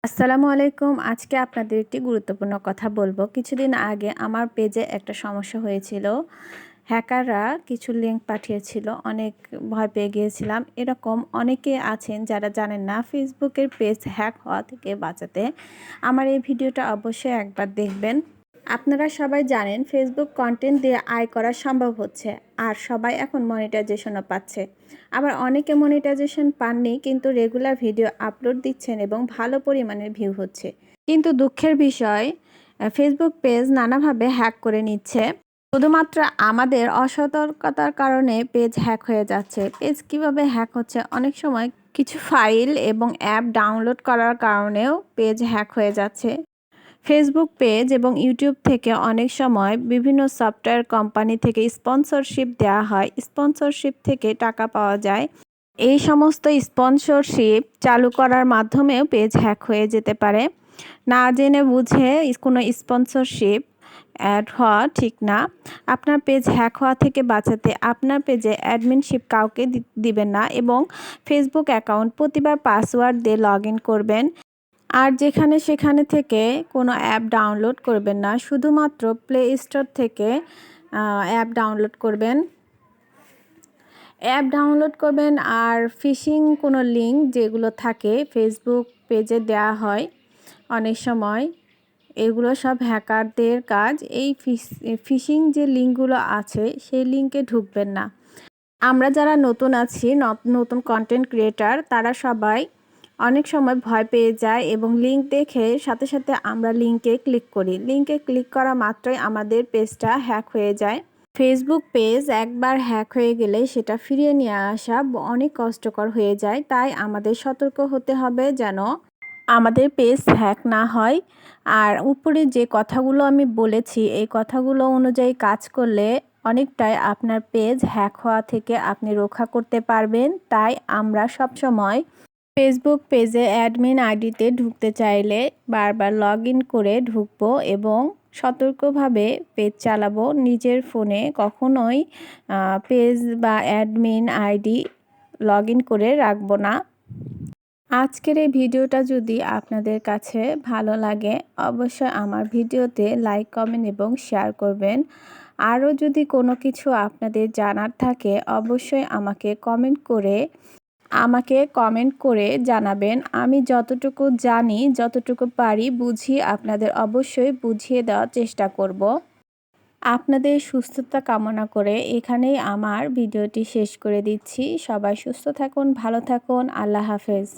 আসসালামু আলাইকুম। আজকে আপনাদের একটি গুরুত্বপূর্ণ কথা বলবো। কিছুদিন আগে আমার পেজে একটা সমস্যা হয়েছিল। হ্যাকাররা কিছু লিঙ্ক পাঠিয়েছিল। অনেক ভয় পেয়ে গিয়েছিলাম। এরকম অনেকে আছেন যারা জানেন না ফেসবুকের পেজ হ্যাক হওয়া থেকে বাঁচাতে। আমার এই ভিডিওটা অবশ্যই একবার দেখবেন। আপনারা সবাই জানেন ফেসবুক কন্টেন্ট দিয়ে আয় করা সম্ভব হচ্ছে, আর সবাই এখন মনিটাইজেশনও পাচ্ছে। আবার অনেকে মনিটাইজেশন পাননি কিন্তু রেগুলার ভিডিও আপলোড দিচ্ছেন এবং ভালো পরিমাণের ভিউ হচ্ছে। কিন্তু দুঃখের বিষয়, ফেসবুক পেজ নানাভাবে হ্যাক করে নিচ্ছে। শুধুমাত্র আমাদের অসতর্কতার কারণে পেজ হ্যাক হয়ে যাচ্ছে। পেজ কিভাবে হ্যাক হচ্ছে? অনেক সময় কিছু ফাইল এবং অ্যাপ ডাউনলোড করার কারণেও পেজ হ্যাক হয়ে যাচ্ছে। ফেসবুক পেজ এবং ইউটিউব থেকে অনেক সময় বিভিন্ন সফটওয়্যার কোম্পানি থেকে স্পন্সরশিপ দেওয়া হয়। স্পন্সরশিপ থেকে টাকা পাওয়া যায়। এই সমস্ত স্পন্সরশিপ চালু করার মাধ্যমেও পেজ হ্যাক হয়ে যেতে পারে। না জেনে বুঝে কোনো স্পন্সরশিপ অ্যাড হওয়া ঠিক না। আপনার পেজ হ্যাক হওয়া থেকে বাঁচাতে আপনার পেজে অ্যাডমিনশিপ কাউকে দিবেন না এবং ফেসবুক অ্যাকাউন্ট প্রতিবার পাসওয়ার্ড দিয়ে লগ ইন করবেন। আর যেখানে সেখানে থেকে কোনো অ্যাপ ডাউনলোড করবেন না। শুধুমাত্র প্লে স্টোর থেকে অ্যাপ ডাউনলোড করবেন। আর ফিশিং কোনো লিঙ্ক যেগুলো থাকে ফেসবুক পেজে দেওয়া হয় অনেক সময়, এগুলো সব হ্যাকারদের কাজ। এই ফিশিং যে লিঙ্কগুলো আছে সেই লিঙ্কে ঢুকবেন না। আমরা যারা নতুন আছি, নতুন কন্টেন্ট ক্রিয়েটার, তারা সবাই অনেক সময় ভয় পেয়ে যায় এবং লিঙ্ক দেখে সাথে সাথে আমরা লিঙ্কে ক্লিক করি। লিঙ্কে ক্লিক করা মাত্রই আমাদের পেজটা হ্যাক হয়ে যায়। ফেসবুক পেজ একবার হ্যাক হয়ে গেলে সেটা ফিরিয়ে নিয়ে আসা অনেক কষ্টকর হয়ে যায়। তাই আমাদের সতর্ক হতে হবে যেন আমাদের পেজ হ্যাক না হয়। আর উপরে যে কথাগুলো আমি বলেছি এই কথাগুলো অনুযায়ী কাজ করলে অনেকটাই আপনার পেজ হ্যাক হওয়া থেকে আপনি রক্ষা করতে পারবেন। তাই আমরা সবসময় ফেসবুক পেজে অ্যাডমিন আইডিতে ঢুকতে চাইলে বারবার লগ ইন করে ঢুকবো এবং সতর্কভাবে পেজ চালাবো। নিজের ফোনে কখনোই পেজ বা অ্যাডমিন আইডি লগ ইন করে রাখবো না। আজকের এই ভিডিওটা যদি আপনাদের কাছে ভালো লাগে অবশ্যই আমার ভিডিওতে লাইক, কমেন্ট এবং শেয়ার করবেন। আরও যদি কোনো কিছু আপনাদের জানার থাকে অবশ্যই আমাকে কমেন্ট করে জানাবেন। আমি যতটুকু জানি, যতটুকু পারি বুঝি আপনাদের অবশ্যই বুঝিয়ে দেওয়ার চেষ্টা করব। আপনাদের সুস্থতা কামনা করে এখানেই আমার ভিডিওটি শেষ করে দিচ্ছি। সবাই সুস্থ থাকুন, ভালো থাকুন। আল্লাহ হাফেজ।